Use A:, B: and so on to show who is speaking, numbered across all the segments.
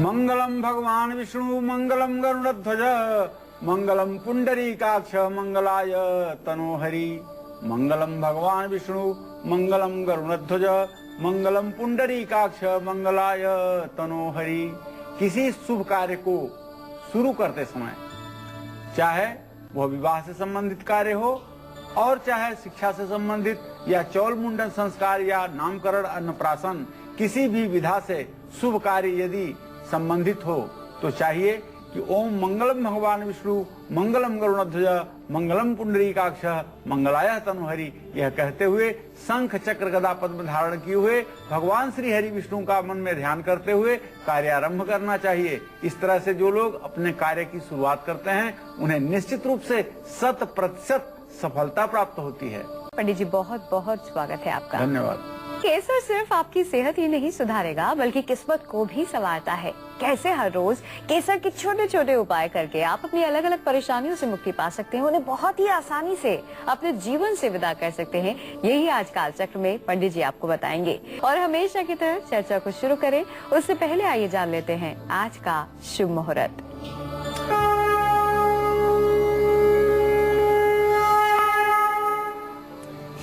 A: मंगलम भगवान विष्णु मंगलम गरुड़ध्वज मंगलम पुंडरीकाक्ष मंगलाय तनोहरि। मंगलम भगवान विष्णु मंगलम गरुड़ध्वज मंगलम पुंडरीकाक्ष मंगलाय तनोहरि। किसी शुभ कार्य को शुरू करते समय, चाहे वह विवाह से संबंधित कार्य हो और चाहे शिक्षा से संबंधित या चौल मुंडन संस्कार या नामकरण अन्नप्राशन, किसी भी विधा से शुभ कार्य यदि संबंधित हो तो चाहिए कि ओम मंगलम भगवान विष्णु मंगलम गरुड़ध्वज मंगलम पुंडरीकाक्ष मंगलाय तनोहरि यह कहते हुए शंख चक्र गदा पद्म धारण किए हुए भगवान श्री हरि विष्णु का मन में ध्यान करते हुए कार्य आरंभ करना चाहिए। इस तरह से जो लोग अपने कार्य की शुरुआत करते हैं उन्हें निश्चित रूप से 100% सफलता प्राप्त होती है।
B: पंडित जी बहुत बहुत स्वागत है आपका।
A: धन्यवाद।
B: केसर सिर्फ आपकी सेहत ही नहीं सुधारेगा बल्कि किस्मत को भी संवारता है। कैसे हर रोज केसर के छोटे छोटे उपाय करके आप अपनी अलग अलग परेशानियों से मुक्ति पा सकते हैं, उन्हें बहुत ही आसानी से अपने जीवन से विदा कर सकते हैं, यही आज काल चक्र में पंडित जी आपको बताएंगे। और हमेशा की तरह चर्चा को शुरू करें उससे पहले आइए जान लेते हैं आज का शुभ मुहूर्त।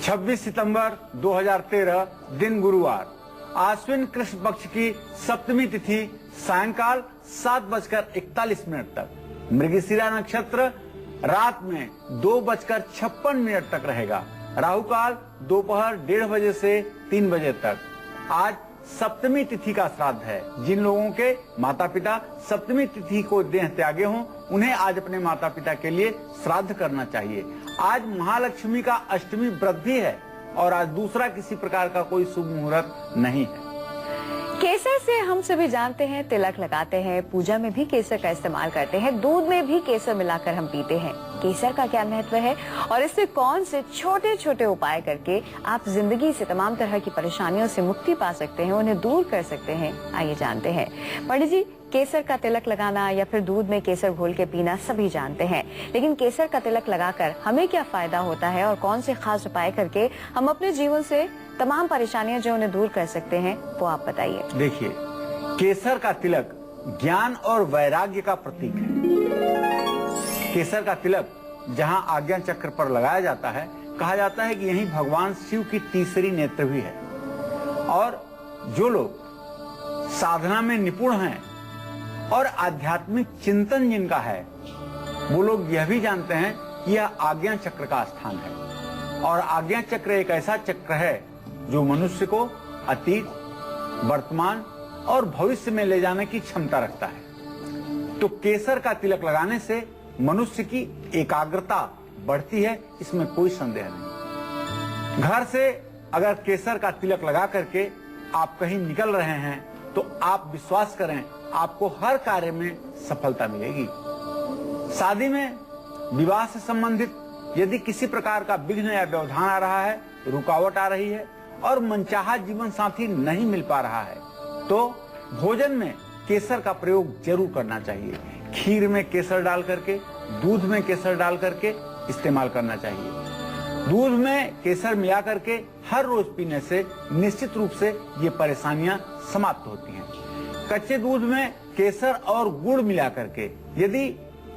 A: 26 सितंबर 2013 दिन गुरुवार, आश्विन कृष्ण पक्ष की सप्तमी तिथि सायंकाल 7:41 तक, मृगशिरा नक्षत्र रात में 2:56 तक रहेगा। राहु काल दोपहर 1:30 बजे से 3 बजे तक। आज सप्तमी तिथि का श्राद्ध है। जिन लोगों के माता पिता सप्तमी तिथि को देह त्यागे हों उन्हें आज अपने माता पिता के लिए श्राद्ध करना चाहिए। आज महालक्ष्मी का अष्टमी व्रत भी है और आज दूसरा किसी प्रकार का कोई शुभ मुहूर्त नहीं है।
B: केसर से हम सभी जानते हैं तिलक लगाते हैं, पूजा में भी केसर का इस्तेमाल करते हैं, दूध में भी केसर मिलाकर हम पीते हैं। केसर का क्या महत्व है और इससे कौन से छोटे छोटे उपाय करके आप जिंदगी से तमाम तरह की परेशानियों से मुक्ति पा सकते हैं, उन्हें दूर कर सकते हैं, आइए जानते हैं। पंडित जी, केसर का तिलक लगाना या फिर दूध में केसर घोल के पीना सभी जानते हैं, लेकिन केसर का तिलक लगाकर हमें क्या फायदा होता है और कौन से खास उपाय करके हम अपने जीवन से तमाम परेशानियां जो उन्हें दूर कर सकते हैं वो आप बताइए।
A: देखिए, केसर का तिलक ज्ञान और वैराग्य का प्रतीक है। केसर का तिलक जहां आज्ञा चक्र पर लगाया जाता है, कहा जाता है कि यही भगवान शिव की तीसरी नेत्र भी है। और जो लोग साधना में निपुण हैं और आध्यात्मिक चिंतन जिनका है, वो लोग यह भी जानते हैं कि यह आज्ञा चक्र का स्थान है। और आज्ञा चक्र एक ऐसा चक्र है जो मनुष्य को अतीत, वर्तमान और भविष्य में ले जाने की क्षमता रखता है। तो केसर का तिलक लगाने से मनुष्य की एकाग्रता बढ़ती है, इसमें कोई संदेह नहीं। घर से अगर केसर का तिलक लगा करके आप कहीं निकल रहे हैं तो आप विश्वास करें आपको हर कार्य में सफलता मिलेगी। शादी में, विवाह से संबंधित यदि किसी प्रकार का विघ्न या व्यवधान आ रहा है, रुकावट आ रही है और मनचाहा जीवन साथी नहीं मिल पा रहा है, तो भोजन में केसर का प्रयोग जरूर करना चाहिए। खीर में केसर डाल करके, दूध में केसर डाल करके इस्तेमाल करना चाहिए। दूध में केसर मिला करके हर रोज पीने से निश्चित रूप से ये परेशानियां समाप्त होती हैं। कच्चे दूध में केसर और गुड़ मिला करके यदि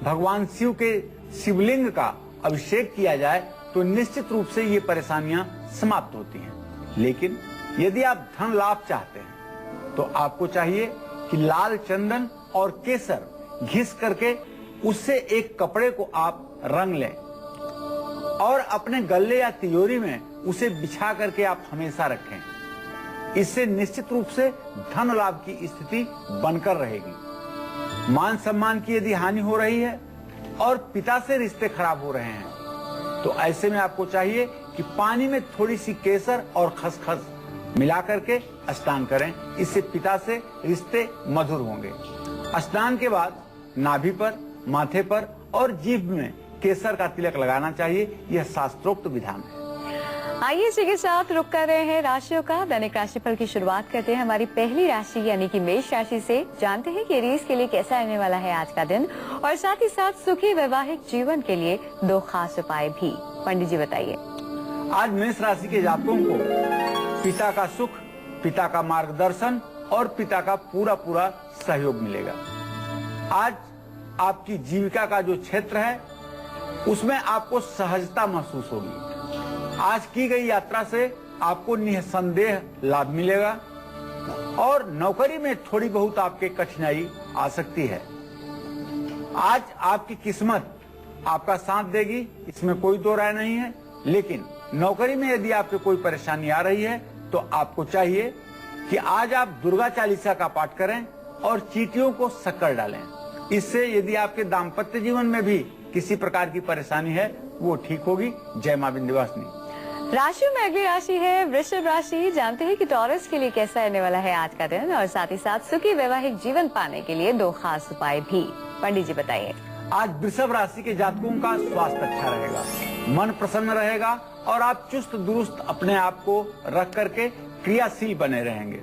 A: भगवान शिव के शिवलिंग का अभिषेक किया जाए तो निश्चित रूप से ये परेशानियां समाप्त होती हैं। लेकिन यदि आप धन लाभ चाहते हैं तो आपको चाहिए कि लाल चंदन और केसर घिस करके उससे एक कपड़े को आप रंग लें और अपने गले या तिजोरी में उसे बिछा करके आप हमेशा रखें। इससे निश्चित रूप से धन लाभ की स्थिति बनकर रहेगी। मान सम्मान की यदि हानि हो रही है और पिता से रिश्ते खराब हो रहे हैं तो ऐसे में आपको चाहिए कि पानी में थोड़ी सी केसर और खसखस मिला करके स्नान करें। इससे पिता से रिश्ते मधुर होंगे। स्नान के बाद नाभि पर, माथे पर और जीभ में केसर का तिलक लगाना चाहिए। यह शास्त्रोक्त विधान है।
B: आइए इसी के साथ रुक कर रहे हैं राशियों का। दैनिक राशिफल की शुरुआत करते हैं हमारी पहली राशि यानी कि मेष राशि से। जानते हैं कि एरीज के लिए कैसा रहने वाला है आज का दिन और साथ ही साथ सुखी वैवाहिक जीवन के लिए 2 खास उपाय भी। पंडित जी बताइए।
A: आज मेष राशि के जातकों को पिता का सुख, पिता का मार्गदर्शन और पिता का पूरा सहयोग मिलेगा। आज आपकी जीविका का जो क्षेत्र है उसमें आपको सहजता महसूस होगी। आज की गई यात्रा से आपको निसंदेह लाभ मिलेगा और नौकरी में थोड़ी बहुत आपके कठिनाई आ सकती है। आज आपकी किस्मत आपका साथ देगी, इसमें कोई दो राय नहीं है। लेकिन नौकरी में यदि आपको कोई परेशानी आ रही है तो आपको चाहिए कि आज आप दुर्गा चालीसा का पाठ करें और चींटियों को शक्कर डालें। इससे यदि आपके दाम्पत्य जीवन में भी किसी प्रकार की परेशानी है वो ठीक होगी। जय मां विंध्यवासिनी।
B: राशि में अगली राशि है वृषभ राशि। जानते हैं कि टॉरस के लिए कैसा रहने वाला है आज का दिन और साथ ही साथ सुखी वैवाहिक जीवन पाने के लिए 2 खास उपाय भी। पंडित जी बताइए।
A: आज वृषभ राशि के जातकों का स्वास्थ्य अच्छा रहेगा, मन प्रसन्न रहेगा और आप चुस्त दुरुस्त अपने आप को रख करके क्रियाशील बने रहेंगे।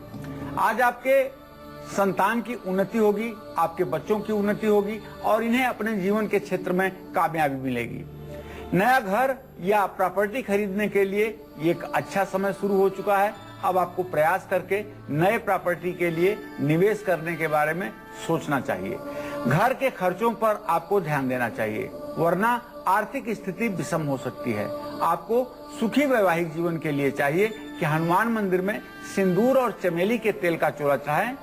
A: आज आपके संतान की उन्नति होगी, आपके बच्चों की उन्नति होगी और इन्हें अपने जीवन के क्षेत्र में कामयाबी मिलेगी। नया घर या प्रॉपर्टी खरीदने के लिए एक अच्छा समय शुरू हो चुका है। अब आपको प्रयास करके नए प्रॉपर्टी के लिए निवेश करने के बारे में सोचना चाहिए। घर के खर्चों पर आपको ध्यान देना चाहिए, वरना आर्थिक स्थिति विषम हो सकती है। आपको सुखी वैवाहिक जीवन के लिए चाहिए कि हनुमान मंदिर में सिंदूर और चमेली के तेल का चोला चढ़ाएं,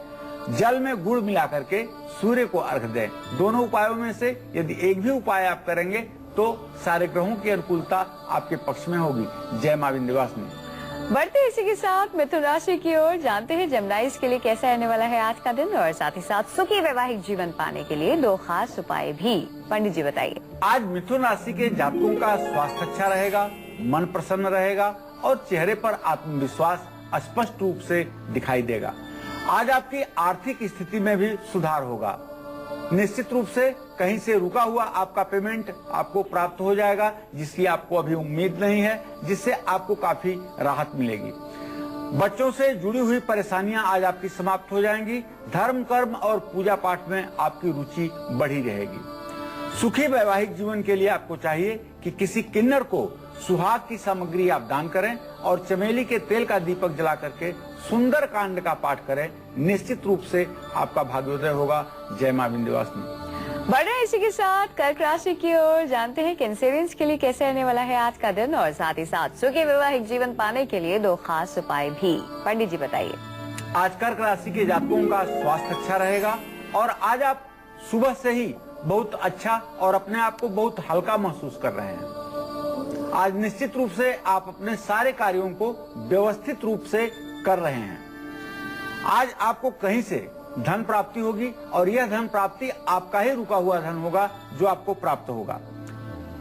A: जल में गुड़ मिला करके सूर्य को अर्घ दें। दोनों उपायों में से यदि एक भी उपाय आप करेंगे तो सारे ग्रहों की अनुकूलता आपके पक्ष में होगी। जय मां विंध्यवासिनी।
B: बढ़ते इसी के साथ मिथुन राशि की ओर। जानते हैं जेमिनाइज के लिए कैसा रहने वाला है आज का दिन और साथ ही साथ सुखी वैवाहिक जीवन पाने के लिए 2 खास उपाय भी। पंडित जी बताइए।
A: आज मिथुन राशि के जातकों का स्वास्थ्य अच्छा रहेगा, मन प्रसन्न रहेगा और चेहरे पर आत्मविश्वास स्पष्ट रूप से दिखाई देगा। आज आपकी आर्थिक स्थिति में भी सुधार होगा। निश्चित रूप से कहीं से रुका हुआ आपका पेमेंट आपको प्राप्त हो जाएगा, जिसकी आपको अभी उम्मीद नहीं है, जिससे आपको काफी राहत मिलेगी। बच्चों से जुड़ी हुई परेशानियां आज आपकी समाप्त हो जाएंगी। धर्म कर्म और पूजा पाठ में आपकी रुचि बढ़ी रहेगी। सुखी वैवाहिक जीवन के लिए आपको चाहिए कि किसी किन्नर को सुहाग की सामग्री आप दान करें और चमेली के तेल का दीपक जला करके सुंदर कांड का पाठ करें। निश्चित रूप से आपका भाग्योदय होगा। जय मां विंध्यवासिनी।
B: बढ़ रहे इसी के साथ कर्क राशि की ओर। जानते हैं कैंसेरियंस के लिए कैसे रहने वाला है आज का दिन और साथ ही साथ सुखी वैवाहिक जीवन पाने के लिए 2 खास उपाय भी। पंडित जी बताइए।
A: आज कर्क राशि के जातकों का स्वास्थ्य अच्छा रहेगा और आज आप सुबह से ही बहुत अच्छा और अपने आप को बहुत हल्का महसूस कर रहे हैं। आज निश्चित रूप से आप अपने सारे कार्यों को व्यवस्थित रूप से कर रहे हैं। आज आपको कहीं से धन प्राप्ति होगी और यह धन प्राप्ति आपका ही रुका हुआ धन होगा जो आपको प्राप्त होगा।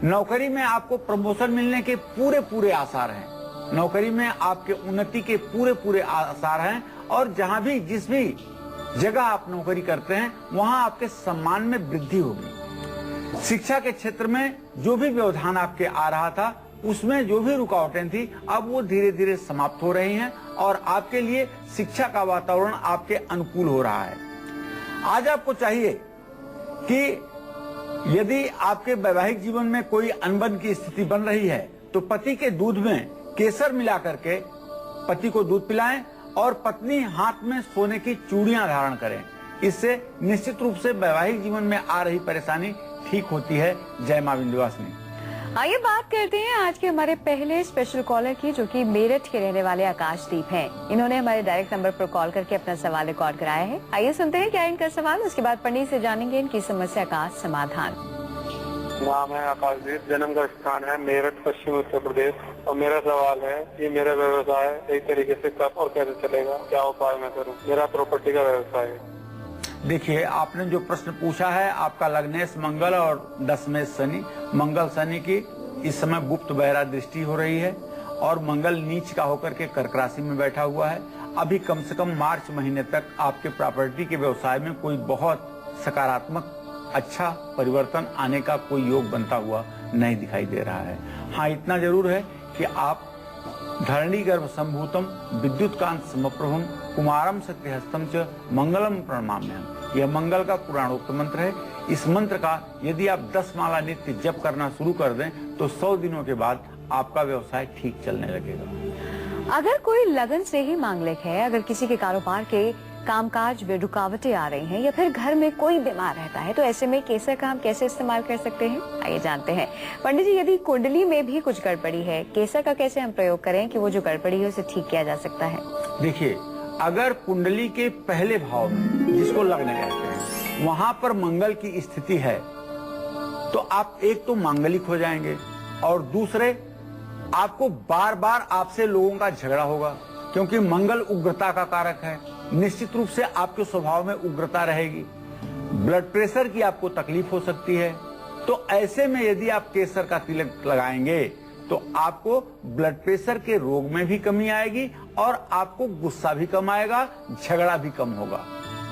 A: नौकरी में आपको प्रमोशन मिलने के पूरे आसार हैं। नौकरी में आपके उन्नति के पूरे आसार हैं और जहां भी जिस भी जगह आप नौकरी करते हैं वहां आपके सम्मान में वृद्धि होगी। शिक्षा के क्षेत्र में जो भी व्यवधान आपके आ रहा था उसमें जो भी रुकावटें थी अब वो धीरे धीरे समाप्त हो रही हैं और आपके लिए शिक्षा का वातावरण आपके अनुकूल हो रहा है। आज आपको चाहिए कि यदि आपके वैवाहिक जीवन में कोई अनबन की स्थिति बन रही है तो पति के दूध में केसर मिला करके पति को दूध पिलाएं और पत्नी हाथ में सोने की चूड़ियां धारण करें। इससे निश्चित रूप से वैवाहिक जीवन में आ रही परेशानी ठीक होती है। जय मां विंध्यवासिनी।
B: आइए बात करते हैं आज के हमारे पहले स्पेशल कॉलर की, जो कि मेरठ के रहने वाले आकाशदीप हैं। इन्होंने हमारे डायरेक्ट नंबर पर कॉल करके अपना सवाल रिकॉर्ड कराया है। आइए सुनते हैं क्या इनका सवाल, उसके बाद पंडित से जानेंगे इनकी समस्या का समाधान।
C: नाम है आकाशदीप, जन्म का स्थान है मेरठ, पश्चिम उत्तर प्रदेश। और मेरा सवाल है कि मेरा व्यवसाय सही तरीके से कब और कैसे चलेगा, क्या उपाय मैं करूं? मेरा प्रॉपर्टी का व्यवसाय है।
A: देखिए, आपने जो प्रश्न पूछा है, आपका लग्नेश मंगल और दशमेश शनि, मंगल शनि की इस समय गुप्त बहरा दृष्टि हो रही है और मंगल नीच का होकर के कर्क राशि में बैठा हुआ है। अभी कम से कम मार्च महीने तक आपके प्रॉपर्टी के व्यवसाय में कोई बहुत सकारात्मक अच्छा परिवर्तन आने का कोई योग बनता हुआ नहीं दिखाई दे रहा है। हाँ, इतना जरूर है कि आप धरणी गर्भ संभूतम विद्युत कांत समप्रभुम कुमारम सत्यहस्तम च मंगलम प्रणमाम्यहम्। यह मंगल का पुराणोक्त मंत्र है। इस मंत्र का यदि आप 10 माला नित्य जप करना शुरू कर दें तो 100 दिनों के बाद आपका व्यवसाय ठीक चलने लगेगा।
B: अगर कोई लगन से ही मांगलिक है, अगर किसी के कारोबार के कामकाज में रुकावटें आ रही हैं या फिर घर में कोई बीमार रहता है, तो ऐसे में केसर का हम कैसे इस्तेमाल कर सकते हैं, आइए जानते हैं। पंडित जी, यदि कुंडली में भी कुछ गड़बड़ी है, केसर का कैसे हम प्रयोग करें कि वो जो गड़बड़ी है उसे ठीक किया जा सकता है?
A: देखिए, अगर कुंडली के पहले भाव में, जिसको लग्न कहते हैं, वहां पर मंगल की स्थिति है तो आप एक तो मांगलिक हो जाएंगे और दूसरे आपको बार बार आपसे लोगों का झगड़ा होगा, क्योंकि मंगल उग्रता का कारक है। निश्चित रूप से आपके स्वभाव में उग्रता रहेगी, ब्लड प्रेशर की आपको तकलीफ हो सकती है। तो ऐसे में यदि आप केसर का तिलक लगाएंगे तो आपको ब्लड प्रेशर के रोग में भी कमी आएगी और आपको गुस्सा भी कम आएगा, झगड़ा भी कम होगा।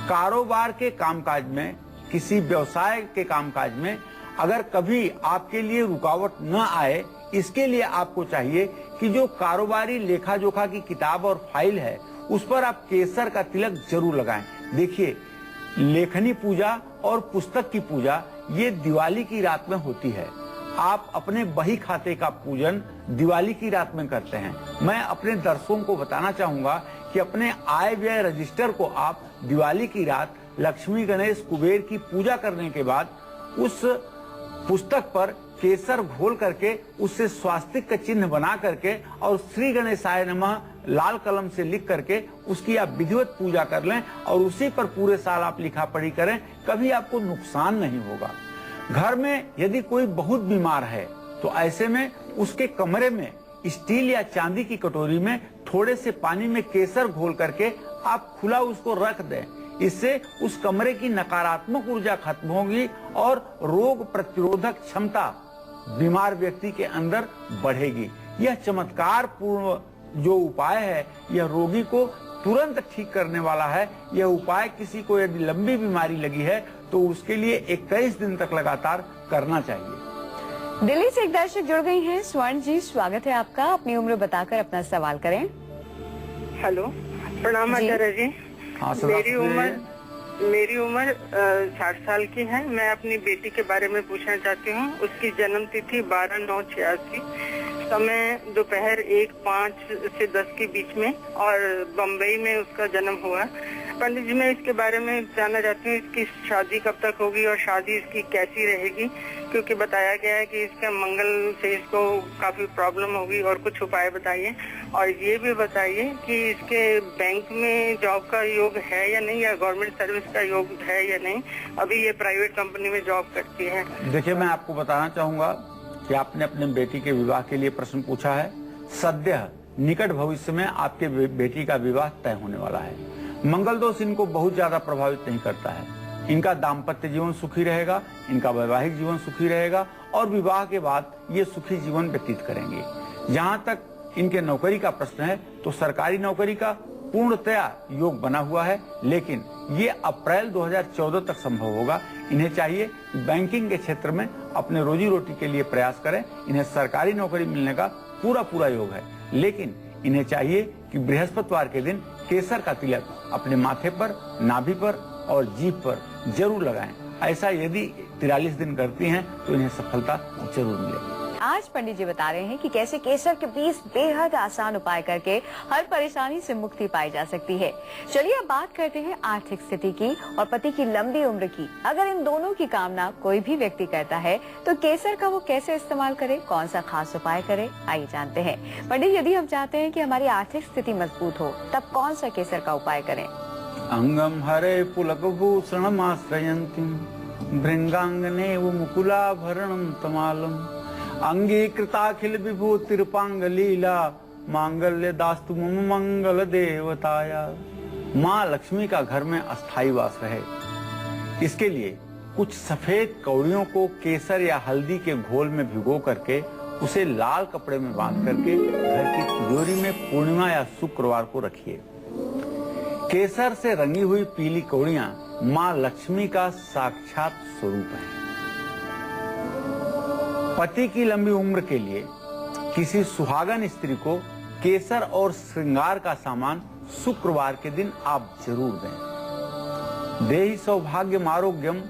A: कारोबार के कामकाज में, किसी व्यवसाय के कामकाज में अगर कभी आपके लिए रुकावट न आए, इसके लिए आपको चाहिए कि जो कारोबारी लेखा जोखा की किताब और फाइल है उस पर आप केसर का तिलक जरूर लगाएं। देखिए, लेखनी पूजा और पुस्तक की पूजा ये दिवाली की रात में होती है। आप अपने बही खाते का पूजन दिवाली की रात में करते हैं। मैं अपने दर्शकों को बताना चाहूंगा कि अपने आय व्यय रजिस्टर को आप दिवाली की रात लक्ष्मी गणेश कुबेर की पूजा करने के बाद उस पुस्तक पर केसर घोल करके उससे स्वास्तिक का चिन्ह बना करके और श्री गणेशाय नमः लाल कलम से लिख करके उसकी आप विधिवत पूजा कर लें और उसी पर पूरे साल आप लिखा पढ़ी करें, कभी आपको नुकसान नहीं होगा। घर में यदि कोई बहुत बीमार है तो ऐसे में उसके कमरे में स्टील या चांदी की कटोरी में थोड़े से पानी में केसर घोल करके आप खुला उसको रख दें। इससे उस कमरे की नकारात्मक ऊर्जा खत्म होगी और रोग प्रतिरोधक क्षमता बीमार व्यक्ति के अंदर बढ़ेगी। यह चमत्कार पूर्ण जो उपाय है यह रोगी को तुरंत ठीक करने वाला है। यह उपाय किसी को यदि लंबी बीमारी लगी है तो उसके लिए 21 दिन तक लगातार करना चाहिए।
B: दिल्ली से एक दर्शक जुड़ गई हैं। स्वर्ण जी, स्वागत है आपका। अपनी उम्र बताकर अपना सवाल करें।
D: हेलो, प्रणाम आचार्य जी।
A: हाँ,
D: मेरी उम्र 60 साल की है। मैं अपनी बेटी के बारे में पूछना चाहती हूँ। उसकी जन्म तिथि 12/9/86, समय दोपहर 1:05 से 10 के बीच में और बम्बई में उसका जन्म हुआ। पंडित जी, मैं इसके बारे में जानना चाहती हूँ इसकी शादी कब तक होगी और शादी इसकी कैसी रहेगी, क्योंकि बताया गया है कि इसका मंगल से इसको काफी प्रॉब्लम होगी, और कुछ उपाय बताइए। और ये भी बताइए कि इसके बैंक में जॉब का योग है या नहीं, या गवर्नमेंट सर्विस का योग है या नहीं। अभी ये प्राइवेट कंपनी में जॉब करती है।
A: देखिए, मैं आपको बताना चाहूंगा कि आपने अपने बेटी के विवाह के लिए प्रश्न पूछा है। सद्य निकट भविष्य में आपके बेटी का विवाह तय होने वाला है। मंगल दोष इनको बहुत ज्यादा प्रभावित नहीं करता है। इनका दाम्पत्य जीवन सुखी रहेगा, इनका वैवाहिक जीवन सुखी रहेगा और विवाह के बाद ये सुखी जीवन व्यतीत करेंगे। जहाँ तक इनके नौकरी का प्रश्न है तो सरकारी नौकरी का पूर्णतया योग बना हुआ है, लेकिन ये अप्रैल 2014 तक संभव होगा। इन्हें चाहिए कि बैंकिंग के क्षेत्र में अपने रोजी रोटी के लिए प्रयास करें। इन्हें सरकारी नौकरी मिलने का पूरा योग है, लेकिन इन्हें चाहिए कि बृहस्पतिवार के दिन केसर का तिलक अपने माथे पर, नाभि पर और जीभ पर जरूर लगाएं। ऐसा यदि 43 दिन करती हैं तो इन्हें सफलता जरूर मिलेगी।
B: आज पंडित जी बता रहे हैं कि कैसे केसर के 20 बेहद आसान उपाय करके हर परेशानी से मुक्ति पाई जा सकती है। चलिए अब बात करते हैं आर्थिक स्थिति की और पति की लंबी उम्र की। अगर इन दोनों की कामना कोई भी व्यक्ति करता है तो केसर का वो कैसे इस्तेमाल करे, कौन सा खास उपाय करे, आइए जानते हैं। पंडित, यदि हम चाहते हैं कि हमारी आर्थिक स्थिति मजबूत हो तब कौन सा केसर का उपाय करें?
A: अंगम हरे पुलकभूषणमाश्रयन्तीं भृंगांगनेव मुकुलाभरणं तमालम अंगीकृताखिल विभूतिरूपांगलीला मांगल्य दास्तु मम मंगल देवताया। माँ लक्ष्मी का घर में अस्थायी वास रहे, इसके लिए कुछ सफेद कौड़ियों को केसर या हल्दी के घोल में भिगो करके उसे लाल कपड़े में बांध करके घर की तिजोरी में पूर्णिमा या शुक्रवार को रखिए। केसर से रंगी हुई पीली कौड़ियां माँ लक्ष्मी का साक्षात स्वरूप है। पति की लंबी उम्र के लिए किसी सुहागन स्त्री को केसर और श्रृंगार का सामान शुक्रवार के दिन आप जरूर दें। देहि सौभाग्यम आरोग्यम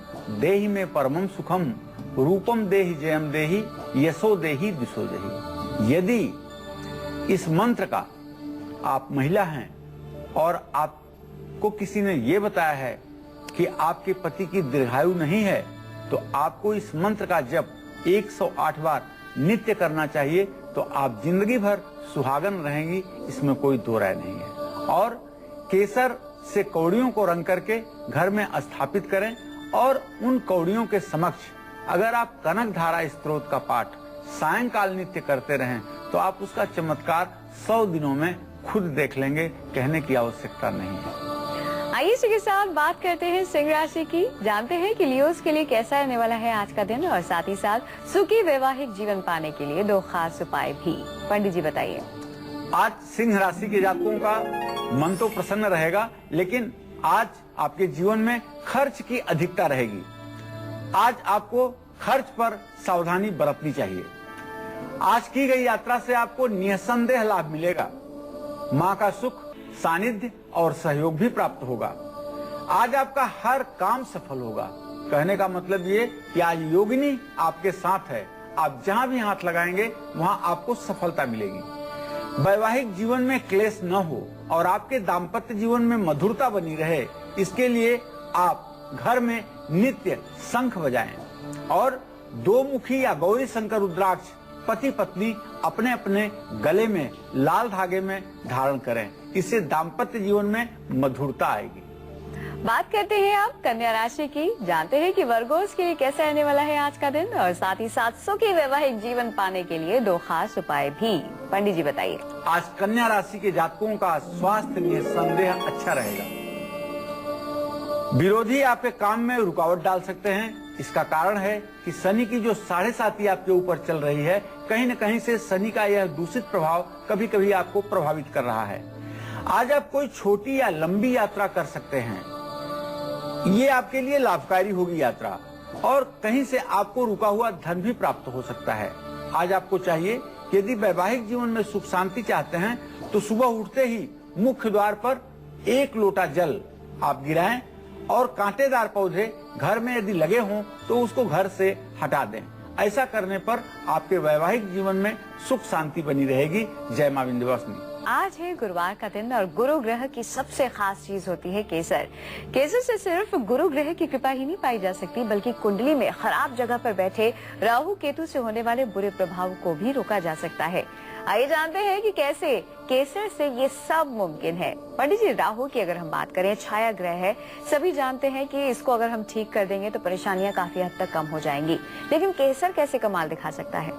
A: देहि में परमम सुखम रूपम देहि जयम देहि यशो देहि दिशो देहि। यदि इस मंत्र का आप महिला हैं और आप आपको किसी ने ये बताया है कि आपके पति की दीर्घायु नहीं है, तो आपको इस मंत्र का जप 108 बार नित्य करना चाहिए, तो आप जिंदगी भर सुहागन रहेंगी, इसमें कोई दो राय नहीं है। और केसर से कौड़ियों को रंग करके घर में स्थापित करें और उन कौड़ियों के समक्ष अगर आप कनक धारा स्त्रोत का पाठ सायंकाल नित्य करते रहें तो आप उसका चमत्कार 100 दिनों में खुद देख लेंगे, कहने की आवश्यकता नहीं है।
B: आइए इसी के साथ बात करते हैं सिंह राशि की। जानते हैं कि लियोस के लिए कैसा रहने वाला है आज का दिन और साथ ही साथ सुखी वैवाहिक जीवन पाने के लिए 2 खास उपाय भी। पंडित जी बताइए।
A: आज सिंह राशि के जातकों का मन तो प्रसन्न रहेगा, लेकिन आज आपके जीवन में खर्च की अधिकता रहेगी। आज आपको खर्च पर सावधानी बरतनी चाहिए। आज की गई यात्रा से आपको निसंदेह लाभ मिलेगा। माँ का सुख, सानिध्य और सहयोग भी प्राप्त होगा। आज आपका हर काम सफल होगा। कहने का मतलब ये कि आज योगिनी आपके साथ है। आप जहाँ भी हाथ लगाएंगे वहाँ आपको सफलता मिलेगी। वैवाहिक जीवन में क्लेश न हो और आपके दाम्पत्य जीवन में मधुरता बनी रहे, इसके लिए आप घर में नित्य शंख बजाएं और 2 मुखी या गौरी शंकर रुद्राक्ष पति पत्नी अपने अपने गले में लाल धागे में धारण करें। इससे दाम्पत्य जीवन में मधुरता आएगी।
B: बात करते हैं आप कन्या राशि की। जानते हैं कि वर्गोस के लिए कैसा रहने वाला है आज का दिन और साथ ही साथ सुखी वैवाहिक जीवन पाने के लिए 2 खास उपाय भी। पंडित जी बताइए।
A: आज कन्या राशि के जातकों का स्वास्थ्य निसंदेह अच्छा रहेगा। विरोधी आपके काम में रुकावट डाल सकते हैं। इसका कारण है कि शनि की जो 7.5 आपके ऊपर चल रही है, कहीं न कहीं से शनि का यह दूषित प्रभाव कभी कभी आपको प्रभावित कर रहा है। आज आप कोई छोटी या लंबी यात्रा कर सकते हैं। ये आपके लिए लाभकारी होगी यात्रा, और कहीं से आपको रुका हुआ धन भी प्राप्त हो सकता है। आज आपको चाहिए कि यदि वैवाहिक जीवन में सुख शांति चाहते हैं तो सुबह उठते ही मुख्य द्वार पर 1 लोटा जल आप गिराएं और कांटेदार पौधे घर में यदि लगे हों तो उसको घर से हटा दें। ऐसा करने पर आपके वैवाहिक जीवन में सुख शांति बनी रहेगी। जय मां विंध्यवासिनी।
B: आज है गुरुवार का दिन और गुरु ग्रह की सबसे खास चीज होती है केसर। केसर से सिर्फ गुरु ग्रह की कृपा ही नहीं पाई जा सकती, बल्कि कुंडली में खराब जगह पर बैठे राहु केतु से होने वाले बुरे प्रभाव को भी रोका जा सकता है। आइए जानते हैं कि कैसे केसर से ये सब मुमकिन है। पंडित जी, राहु की अगर हम बात करें, छाया ग्रह है, सभी जानते हैं कि इसको अगर हम ठीक कर देंगे तो परेशानियां काफी हद तक कम हो जाएंगी, लेकिन केसर कैसे कमाल दिखा सकता है?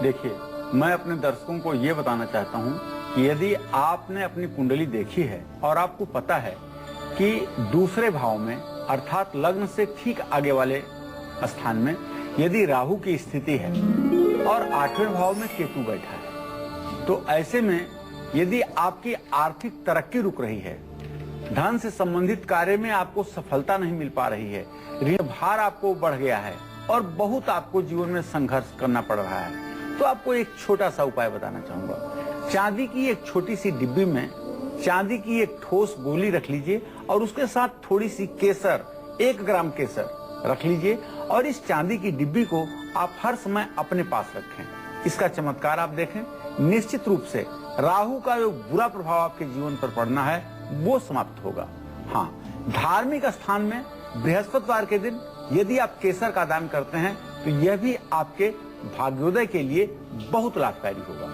A: देखिए, मैं अपने दर्शकों को ये बताना चाहता हूँ कि यदि आपने अपनी कुंडली देखी है और आपको पता है कि दूसरे भाव में अर्थात लग्न से ठीक आगे वाले स्थान में यदि राहु की स्थिति है और 8वें भाव में केतु बैठा है, तो ऐसे में यदि आपकी आर्थिक तरक्की रुक रही है, धन से संबंधित कार्य में आपको सफलता नहीं मिल पा रही है, ऋण भार आपको बढ़ गया है और बहुत आपको जीवन में संघर्ष करना पड़ रहा है, तो आपको एक छोटा सा उपाय बताना चाहूंगा। चांदी की एक छोटी सी डिब्बी में चांदी की एक ठोस गोली रख लीजिए और उसके साथ थोड़ी सी केसर, 1 ग्राम केसर रख लीजिए और इस चांदी की डिब्बी को आप हर समय अपने पास रखें। इसका चमत्कार आप देखें, निश्चित रूप से राहु का जो बुरा प्रभाव आपके जीवन पर पड़ना है वो समाप्त होगा। हाँ, धार्मिक स्थान में बृहस्पतिवार के दिन यदि आप केसर का दान करते हैं तो यह भी आपके भाग्योदय के लिए बहुत लाभकारी होगा।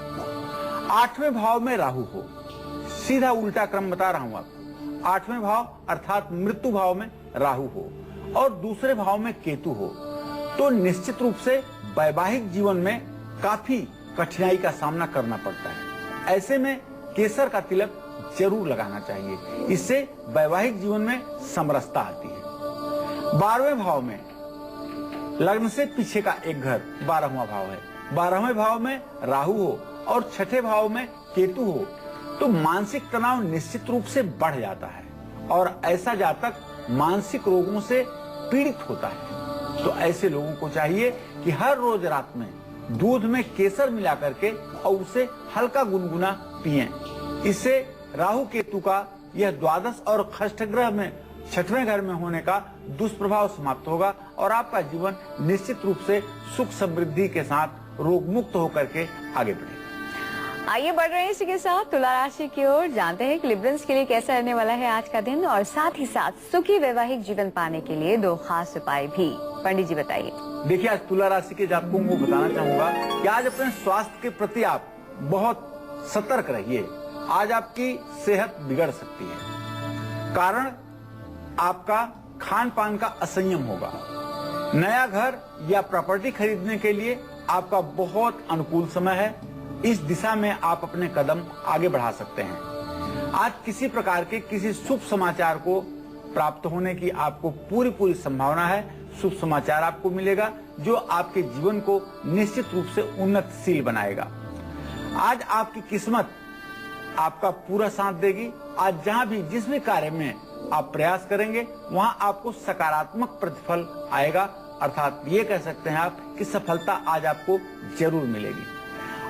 A: 8वें भाव में राहु हो, सीधा उल्टा क्रम बता रहा हूं आपको। 8वें भाव अर्थात मृत्यु भाव में राहु हो और दूसरे भाव में केतु हो, तो निश्चित रूप से वैवाहिक जीवन में काफी कठिनाई का सामना करना पड़ता है। ऐसे में केसर का तिलक जरूर लगाना चाहिए, इससे वैवाहिक जीवन में समरसता आती है। 12वें भाव में लग्न से पीछे का एक घर 12वां भाव है, 12वें भाव में राहु हो और 6ठे भाव में केतु हो, तो मानसिक तनाव निश्चित रूप से बढ़ जाता है और ऐसा जातक मानसिक रोगों से पीड़ित होता है। तो ऐसे लोगों को चाहिए कि हर रोज रात में दूध में केसर मिला करके और उसे हल्का गुनगुना पिएं। इससे राहु केतु का यह द्वादश और खष्ठ ग्रह में 6ठवें घर में होने का दुष्प्रभाव समाप्त होगा और आपका जीवन निश्चित रूप से सुख समृद्धि के साथ रोग मुक्त होकर के आगे बढ़ेगा।
B: आइए बढ़ रहे हैं इसी के साथ तुला राशि की ओर, जानते हैं कि लिब्रन्स के लिए कैसा रहने वाला है आज का दिन और साथ ही साथ सुखी वैवाहिक जीवन पाने के लिए 2 खास उपाय भी। पंडित जी बताइए।
A: देखिए, आज तुला राशि के जातकों को बताना चाहूंगा कि आज अपने स्वास्थ्य के प्रति आप बहुत सतर्क रहिए। आज आपकी सेहत बिगड़ सकती है, कारण आपका खान पान का असंयम होगा। नया घर या प्रॉपर्टी खरीदने के लिए आपका बहुत अनुकूल समय है। इस दिशा में आप अपने कदम आगे बढ़ा सकते हैं। आज किसी प्रकार के किसी शुभ समाचार को प्राप्त होने की आपको पूरी संभावना है। शुभ समाचार आपको मिलेगा जो आपके जीवन को निश्चित रूप से उन्नतशील बनाएगा। आज आपकी किस्मत आपका पूरा साथ देगी। आज जहां भी जिस भी कार्य में आप प्रयास करेंगे वहां आपको सकारात्मक प्रतिफल आएगा, अर्थात ये कह सकते हैं आप कि सफलता आज आपको जरूर मिलेगी।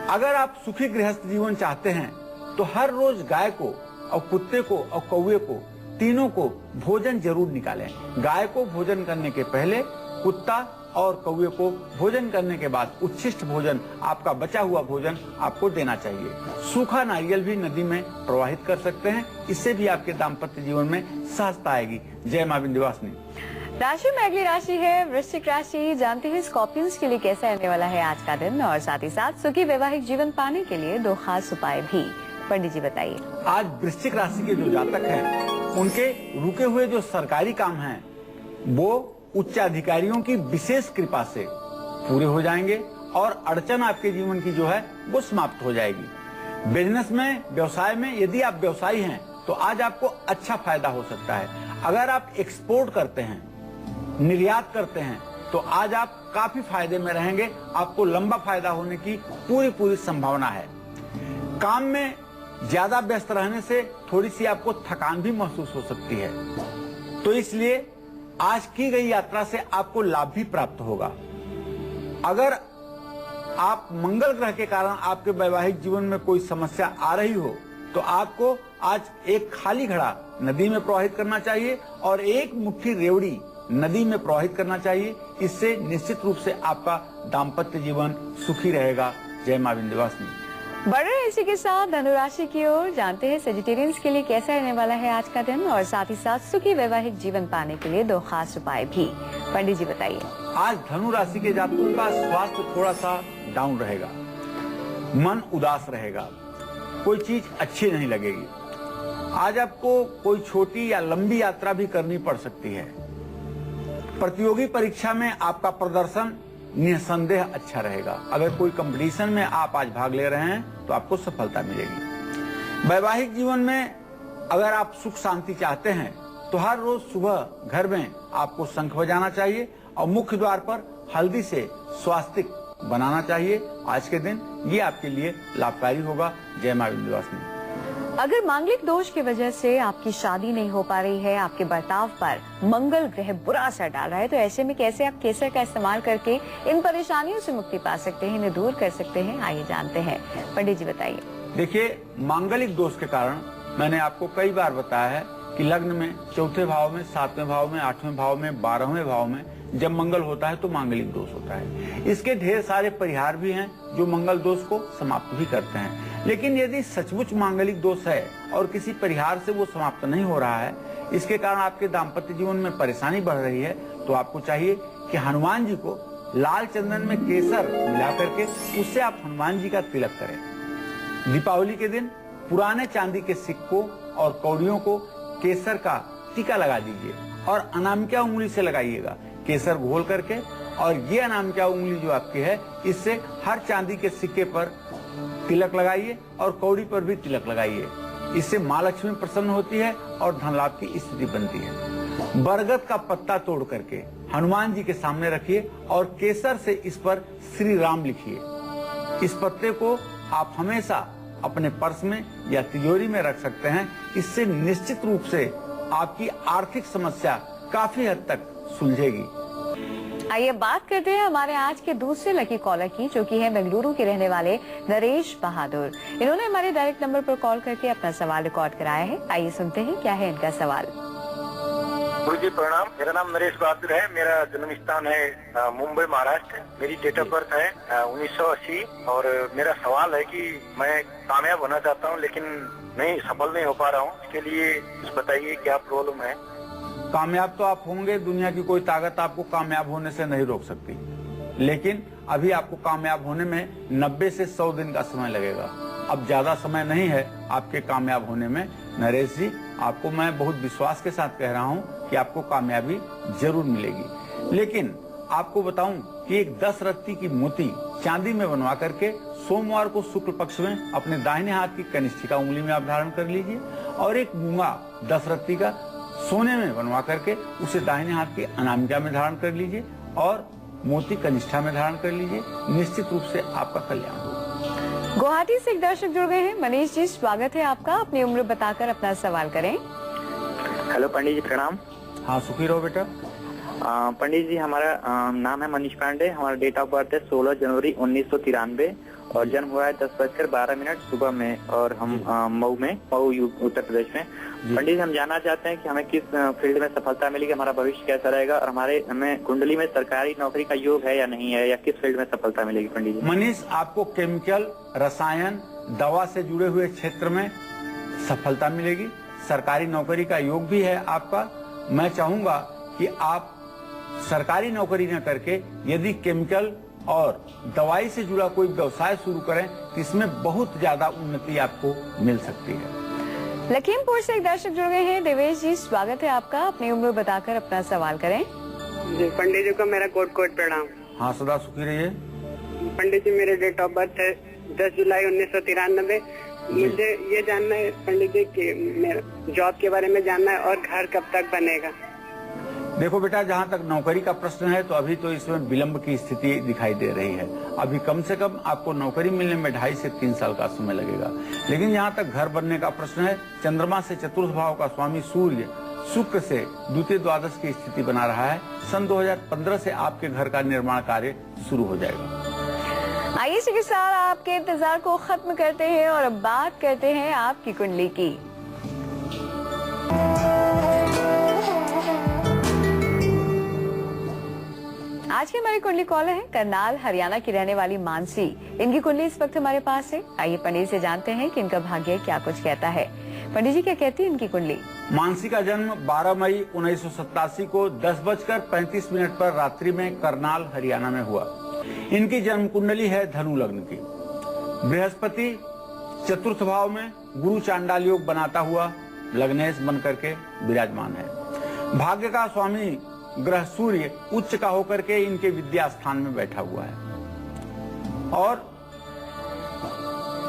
A: अगर आप सुखी गृहस्थ जीवन चाहते हैं तो हर रोज गाय को और कुत्ते को और कौवे को, तीनों को भोजन जरूर निकालें। गाय को भोजन करने के पहले, कुत्ता और कौवे को भोजन करने के बाद उच्छिष्ट भोजन, आपका बचा हुआ भोजन आपको देना चाहिए। सूखा नारियल भी नदी में प्रवाहित कर सकते हैं, इससे भी आपके दाम्पत्य जीवन में सहजता आएगी। जय मां विंध्यवासिनी।
B: राशि में अगली राशि है वृश्चिक राशि। जानते हैं स्कॉर्पियंस के लिए कैसा रहने वाला है आज का दिन और साथ ही साथ सुखी वैवाहिक जीवन पाने के लिए 2 खास उपाय भी। पंडित जी बताइए।
A: आज वृश्चिक राशि के जो जातक हैं उनके रुके हुए जो सरकारी काम हैं वो उच्च अधिकारियों की विशेष कृपा से पूरे हो जाएंगे और अड़चन आपके जीवन की जो है वो समाप्त हो जाएगी। बिजनेस में, व्यवसाय में यदि आप व्यवसायी हैं तो आज आपको अच्छा फायदा हो सकता है। अगर आप एक्सपोर्ट करते हैं, निर्यात करते हैं तो आज आप काफी फायदे में रहेंगे। आपको लंबा फायदा होने की पूरी संभावना है। काम में ज्यादा व्यस्त रहने से थोड़ी सी आपको थकान भी महसूस हो सकती है, तो इसलिए आज की गई यात्रा से आपको लाभ भी प्राप्त होगा। अगर आप मंगल ग्रह के कारण आपके वैवाहिक जीवन में कोई समस्या आ रही हो तो आपको आज एक खाली घड़ा नदी में प्रवाहित करना चाहिए और एक मुट्ठी रेवड़ी नदी में प्रवाहित करना चाहिए। इससे निश्चित रूप से आपका दाम्पत्य जीवन सुखी रहेगा। जय मां विंध्यवासिनी।
B: बढ़ रहे इसी के साथ धनुराशि की ओर, जानते हैं सेजिटेरियंस के लिए कैसा रहने वाला है आज का दिन और साथ ही साथ सुखी वैवाहिक जीवन पाने के लिए 2 खास उपाय भी। पंडित जी बताइए।
A: आज धनु राशि के जातकों का स्वास्थ्य थोड़ा सा डाउन रहेगा, मन उदास रहेगा, कोई चीज अच्छी नहीं लगेगी। आज आपको कोई छोटी या लंबी यात्रा भी करनी पड़ सकती है। प्रतियोगी परीक्षा में आपका प्रदर्शन निसंदेह अच्छा रहेगा। अगर कोई कंपटीशन में आप आज भाग ले रहे हैं तो आपको सफलता मिलेगी। वैवाहिक जीवन में अगर आप सुख शांति चाहते हैं तो हर रोज सुबह घर में आपको शंख बजाना चाहिए और मुख्य द्वार पर हल्दी से स्वास्तिक बनाना चाहिए। आज के दिन ये आपके लिए लाभकारी होगा। जय मां विंध्यवासिनी।
B: अगर मांगलिक दोष की वजह से आपकी शादी नहीं हो पा रही है, आपके बर्ताव पर मंगल ग्रह बुरा असर डाल रहा है, तो ऐसे में कैसे आप केसर का इस्तेमाल करके इन परेशानियों से मुक्ति पा सकते हैं, इन्हें दूर कर सकते हैं, आइए जानते हैं। पंडित जी बताइए।
A: देखिए, मांगलिक दोष के कारण मैंने आपको कई बार बताया है कि लग्न में 4थे भाव में, 7वें भाव में, 8वें भाव में, 12वें भाव में जब मंगल होता है तो मांगलिक दोष होता है। इसके ढेर सारे परिहार भी हैं जो मंगल दोष को समाप्त भी करते हैं। लेकिन यदि सचमुच मांगलिक दोष है और किसी परिहार से वो समाप्त नहीं हो रहा है, इसके कारण आपके दाम्पत्य जीवन में परेशानी बढ़ रही है, तो आपको चाहिए कि हनुमान जी को लाल चंदन में केसर मिला करके उससे आप हनुमान जी का तिलक करें। दीपावली के दिन पुराने चांदी के सिक्कों और कौड़ियों को केसर का टीका लगा दीजिए और अनामिका उंगली से लगाइएगा, केसर घोल करके। और ये अनामिका उंगली जो आपकी है, इससे हर चांदी के सिक्के पर तिलक लगाइए और कौड़ी पर भी तिलक लगाइए। इससे माँ लक्ष्मी प्रसन्न होती है और धन लाभ की स्थिति बनती है। बरगद का पत्ता तोड़ करके हनुमान जी के सामने रखिए और केसर से इस पर श्री राम लिखिए। इस पत्ते को आप हमेशा अपने पर्स में या तिजोरी में रख सकते हैं। इससे निश्चित रूप से आपकी आर्थिक समस्या काफी हद तक सुलझेगी।
B: आइए बात करते हैं हमारे आज के दूसरे लकी कॉलर की, जो कि है बेंगलुरु के रहने वाले नरेश बहादुर। इन्होंने हमारे डायरेक्ट नंबर पर कॉल करके अपना सवाल रिकॉर्ड कराया है। आइए सुनते हैं क्या है इनका सवाल।
C: गुरु जी प्रणाम। मेरा नाम नरेश बहादुर है। मेरा जन्म स्थान है मुंबई महाराष्ट्र। मेरी डेट ऑफ बर्थ है 1980 और मेरा सवाल है कि मैं कामयाब होना चाहता हूँ लेकिन सफल नहीं हो पा रहा हूँ। इसके लिए कुछ बताइए क्या प्रॉब्लम है।
A: कामयाब तो आप होंगे, दुनिया की कोई ताकत आपको कामयाब होने से नहीं रोक सकती, लेकिन अभी आपको कामयाब होने में 90 से 100 दिन का समय लगेगा। अब ज्यादा समय नहीं है आपके कामयाब होने में। नरेश जी, आपको मैं बहुत विश्वास के साथ कह रहा हूँ कि आपको कामयाबी जरूर मिलेगी। लेकिन आपको बताऊं कि एक 10 रत्ती की मोती चांदी में बनवा करके सोमवार को शुक्ल पक्ष में अपने दाहिने हाथ की कनिष्ठिका उंगली में आप धारण कर लीजिए और एक मूंगा 10 रत्ती का सोने में बनवा करके उसे दाहिने हाथ की अनामिका में धारण कर लीजिए और मोती कनिष्ठा में धारण कर लीजिए। निश्चित रूप से आपका कल्याण होगा।
B: गुवाहाटी से एक दर्शक जुड़ गए हैं। मनीष जी, स्वागत है आपका। अपनी उम्र बताकर अपना सवाल करें।
E: हेलो पंडित जी प्रणाम।
A: हाँ, सुखी रहो बेटा।
E: पंडित जी, हमारा नाम है मनीष पांडे। हमारा डेट ऑफ बर्थ है 16 जनवरी 1993 और जन्म हुआ है 10:12 सुबह में और हम मऊ उत्तर प्रदेश में। पंडित जी, हम जानना चाहते हैं कि हमें किस फील्ड में सफलता मिलेगी, हमारा भविष्य कैसा रहेगा और हमें कुंडली में सरकारी नौकरी का योग है या नहीं है, या किस फील्ड में सफलता मिलेगी। पंडित जी,
A: मनीष, आपको केमिकल, रसायन, दवा से जुड़े हुए क्षेत्र में सफलता मिलेगी। सरकारी नौकरी का योग भी है आपका। मैं चाहूंगा कि आप सरकारी नौकरी न करके यदि केमिकल और दवाई से जुड़ा कोई व्यवसाय शुरू करें तो इसमें बहुत ज्यादा उन्नति आपको मिल सकती है।
B: लखीमपुर से एक दर्शक जुड़ गए हैं। देवेश जी, स्वागत है आपका। अपनी उम्र बताकर अपना सवाल करें।
D: जी पंडित जी को मेरा कोट प्रणाम।
A: हाँ, सदा सुखी रहिए।
D: पंडित जी, मेरे डेट ऑफ बर्थ है 10 जुलाई 1993। मुझे ये जानना है पंडित जी कि मेरा जॉब के बारे में जानना है और घर कब तक बनेगा।
A: देखो बेटा, जहाँ तक नौकरी का प्रश्न है तो अभी तो इसमें विलंब की स्थिति दिखाई दे रही है। अभी कम से कम आपको नौकरी मिलने में 2.5 से 3 साल का समय लगेगा। लेकिन जहाँ तक घर बनने का प्रश्न है, चंद्रमा से चतुर्थ भाव का स्वामी सूर्य शुक्र से द्वितीय द्वादश की स्थिति बना रहा है। सन 2015 से आपके घर का निर्माण कार्य शुरू हो जाएगा।
B: आइए इसी के साथ आपके इंतजार को खत्म करते हैं और अब बात करते हैं आपकी कुंडली की। आज की हमारी कुंडली कॉलर है करनाल हरियाणा की रहने वाली मानसी। इनकी कुंडली इस वक्त हमारे पास है। आइए पंडित से जानते हैं कि इनका भाग्य क्या कुछ कहता है। पंडित जी, क्या कहती है इनकी कुंडली?
A: मानसी का जन्म 12 मई 1987 को 10:35 पर रात्रि में करनाल हरियाणा में हुआ। इनकी जन्म कुंडली है धनु लग्न की। बृहस्पति चतुर्थ भाव में गुरु चांडाल योग बनाता हुआ लग्नेश बन करके विराजमान है। भाग्य का स्वामी ग्रह सूर्य उच्च का होकर के इनके विद्या स्थान में बैठा हुआ है और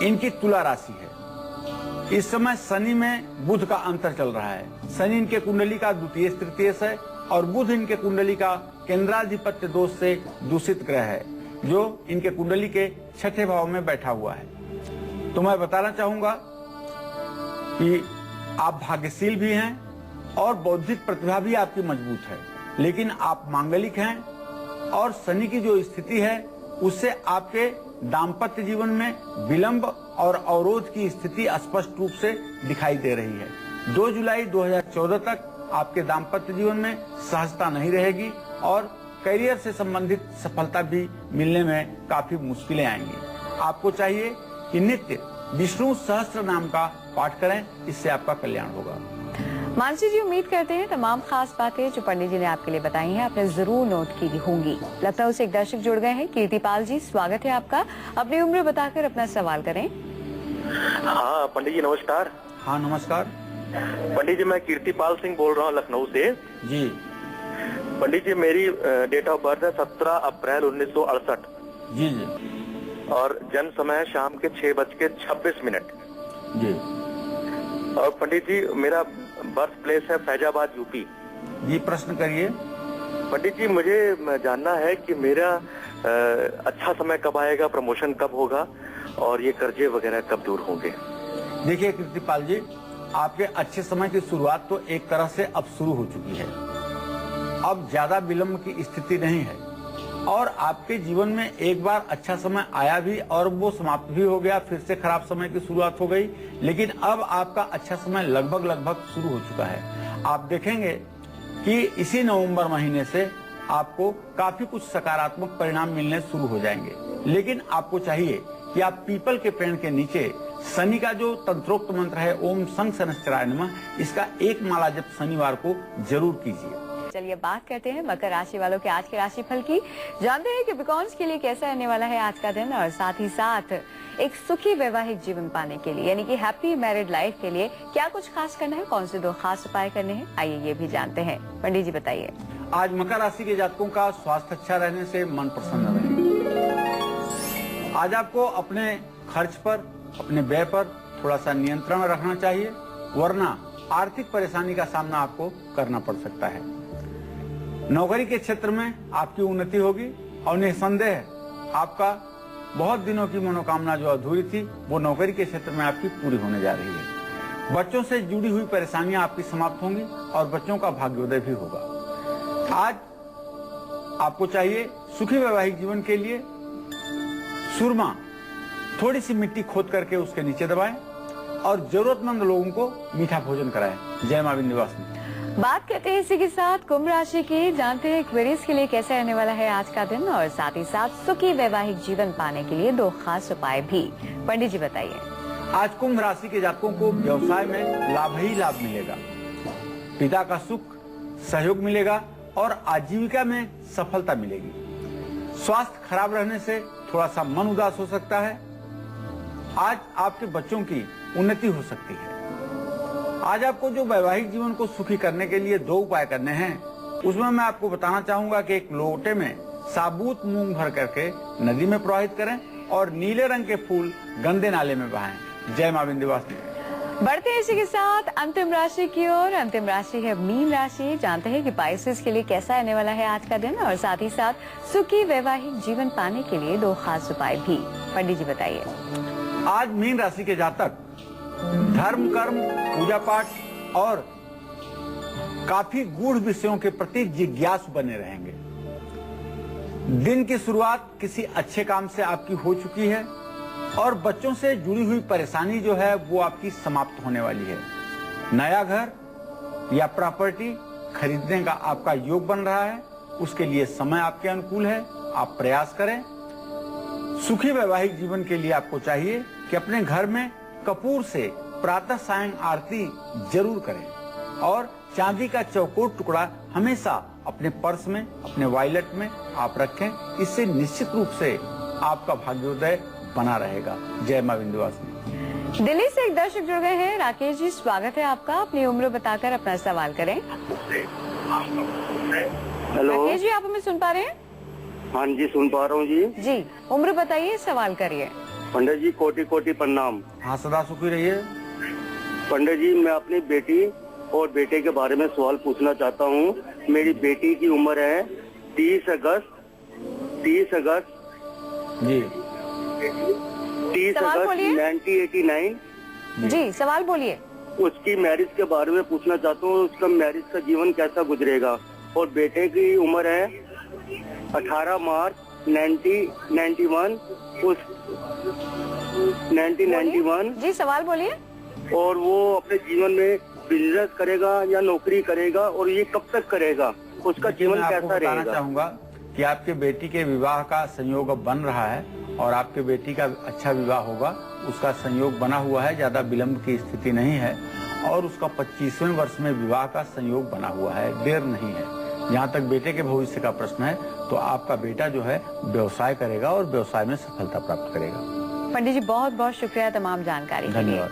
A: इनकी तुला राशि है। इस समय शनि में बुध का अंतर चल रहा है। शनि इनके कुंडली का द्वितीय तृतीयश है और बुध इनके कुंडली का केंद्राधिपत्य दोष से दूषित ग्रह है जो इनके कुंडली के 6ठे भाव में बैठा हुआ है। तो मैं बताना चाहूंगा कि आप भाग्यशील भी हैं और बौद्धिक प्रतिभा भी आपकी मजबूत है, लेकिन आप मांगलिक हैं और शनि की जो स्थिति है उससे आपके दाम्पत्य जीवन में विलंब और अवरोध की स्थिति स्पष्ट रूप से दिखाई दे रही है। 2 जुलाई 2014 तक आपके दाम्पत्य जीवन में सहजता नहीं रहेगी और करियर से संबंधित सफलता भी मिलने में काफी मुश्किलें आएंगी। आपको चाहिए कि नित्य विष्णु सहस्त्र नाम का पाठ करें, इससे आपका कल्याण होगा।
B: मानसी जी, उम्मीद करते हैं तमाम खास बातें जो पंडित जी ने आपके लिए बताई हैं आपने जरूर नोट की होंगी। लखनऊ से एक दर्शक जुड़ गए हैं। कीर्तिपाल जी, स्वागत है आपका। अपनी उम्र बताकर अपना सवाल करें।
C: हाँ पंडित जी नमस्कार।
A: हाँ नमस्कार
C: पंडित जी, मैं कीर्तिपाल सिंह बोल रहा हूँ लखनऊ से।
A: जी
C: पंडित जी, मेरी डेट ऑफ बर्थ है 17 अप्रैल 1968।
A: जी जी
C: और जन्म समय है शाम के 6:26।
A: जी।
C: और पंडित जी, मेरा बर्थ प्लेस है फैजाबाद, यूपी।
A: जी, प्रश्न करिए।
C: पंडित जी, मुझे जानना है कि मेरा अच्छा समय कब आएगा, प्रमोशन कब होगा और ये कर्जे वगैरह कब दूर होंगे।
A: देखिए कीर्तिपाल जी, आपके अच्छे समय की शुरुआत तो एक तरह से अब शुरू हो चुकी है। अब ज्यादा विलंब की स्थिति नहीं है और आपके जीवन में एक बार अच्छा समय आया भी और वो समाप्त भी हो गया, फिर से खराब समय की शुरुआत हो गई। लेकिन अब आपका अच्छा समय लगभग शुरू हो चुका है। आप देखेंगे कि इसी नवंबर महीने से आपको काफी कुछ सकारात्मक परिणाम मिलने शुरू हो जाएंगे। लेकिन आपको चाहिए कि आप पीपल के पेड़ के नीचे शनि का जो तंत्रोक्त मंत्र है ओम शं शनश्चराय नमः, इसका एक माला जप शनिवार को जरूर कीजिए।
B: चलिए बात करते हैं मकर राशि वालों के आज के राशिफल की। जानते हैं कि बिकॉन्स के लिए कैसा रहने वाला है आज का दिन, और साथ ही साथ एक सुखी वैवाहिक जीवन पाने के लिए यानी कि हैप्पी मैरिड लाइफ के लिए क्या कुछ खास करना है, कौन से 2 खास उपाय करने हैं, आइए ये भी जानते हैं। पंडित जी बताइए।
A: आज मकर राशि के जातकों का स्वास्थ्य अच्छा रहने से मन प्रसन्न रहेगा। आज आपको अपने खर्च पर, अपने व्यय पर थोड़ा सा नियंत्रण रखना चाहिए, वरना आर्थिक परेशानी का सामना आपको करना पड़ सकता है। नौकरी के क्षेत्र में आपकी उन्नति होगी और निसंदेह आपका बहुत दिनों की मनोकामना जो अधूरी थी वो नौकरी के क्षेत्र में आपकी पूरी होने जा रही है। बच्चों से जुड़ी हुई परेशानियां आपकी समाप्त होंगी और बच्चों का भाग्योदय भी होगा। आज आपको चाहिए सुखी वैवाहिक जीवन के लिए सुरमा थोड़ी सी मिट्टी खोद करके उसके नीचे दबाएं और जरूरतमंद लोगों को मीठा भोजन कराएं। जय मां विंध्यवासिनी।
B: बात करते हैं इसी के साथ कुंभ राशि की। जानते हैं एक्वेरियस के लिए कैसे रहने वाला है आज का दिन, और साथ ही साथ सुखी वैवाहिक जीवन पाने के लिए 2 खास उपाय भी। पंडित जी बताइए।
A: आज कुंभ राशि के जातकों को व्यवसाय में लाभ ही लाभ मिलेगा। पिता का सुख सहयोग मिलेगा और आजीविका में सफलता मिलेगी। स्वास्थ्य खराब रहने से थोड़ा सा मन उदास हो सकता है। आज आपके बच्चों की उन्नति हो सकती है। आज आपको जो वैवाहिक जीवन को सुखी करने के लिए 2 उपाय करने हैं, उसमें मैं आपको बताना चाहूंगा कि एक लोटे में साबुत मूंग भर करके नदी में प्रवाहित करें और नीले रंग के फूल गंदे नाले में बहाएं। जय मां विंध्यवासिनी।
B: बढ़ते हैं इसी के साथ अंतिम राशि की ओर। अंतिम राशि है मीन राशि। जानते हैं कि पाइसेस के लिए कैसा रहने वाला है आज का दिन, और साथ ही साथ सुखी वैवाहिक जीवन पाने के लिए 2 खास उपाय भी। पंडित जी बताइए।
A: आज मीन राशि के जातक धर्म, कर्म, पूजा पाठ और काफी गूढ़ विषयों के प्रति जिज्ञासु बने रहेंगे। दिन की शुरुआत किसी अच्छे काम से आपकी हो चुकी है और बच्चों से जुड़ी हुई परेशानी जो है वो आपकी समाप्त होने वाली है। नया घर या प्रॉपर्टी खरीदने का आपका योग बन रहा है, उसके लिए समय आपके अनुकूल है, आप प्रयास करें। सुखी वैवाहिक जीवन के लिए आपको चाहिए कि अपने घर में कपूर से प्रातः सायं आरती जरूर करें और चांदी का चौकोर टुकड़ा हमेशा अपने पर्स में, अपने वॉलेट में आप रखें। इससे निश्चित रूप से आपका भाग्योदय बना रहेगा। जय मां विंध्यवासिनी।
B: दिल्ली से एक दर्शक जुड़ गए हैं। राकेश जी स्वागत है आपका। अपनी उम्र बताकर अपना सवाल करें।
C: हेलो
B: राकेश जी, आप हमें सुन पा रहे हैं?
C: हाँ जी, सुन पा रहा हूँ जी।
B: उम्र बताइए, सवाल करिए।
C: पंडित जी कोटि कोटि प्रणाम।
A: हाँ, सदा सुखी रहिए।
C: पंडित जी, मैं अपनी बेटी और बेटे के बारे में सवाल पूछना चाहता हूँ। मेरी बेटी की उम्र है 30 अगस्त
A: जी
C: 1989।
B: जी सवाल बोलिए।
C: उसकी मैरिज के बारे में पूछना चाहता हूँ, उसका मैरिज का जीवन कैसा गुजरेगा। और बेटे की उम्र है 18 मार्च 1991। 1991।
B: जी सवाल बोलिए।
C: और वो अपने जीवन में बिजनेस करेगा या नौकरी करेगा, और ये कब तक करेगा, उसका जीवन कैसा
A: बताना
C: रहेगा।
A: चाहूंगा कि आपके बेटी के विवाह का संयोग अब बन रहा है और आपके बेटी का अच्छा विवाह होगा। उसका संयोग बना हुआ है, ज्यादा विलंब की स्थिति नहीं है और उसका 25वें वर्ष में विवाह का संयोग बना हुआ है, देर नहीं है। जहाँ तक बेटे के भविष्य का प्रश्न है तो आपका बेटा जो है व्यवसाय करेगा और व्यवसाय में सफलता प्राप्त करेगा।
B: पंडित जी बहुत बहुत शुक्रिया तमाम जानकारी के लिए।
A: धन्यवाद।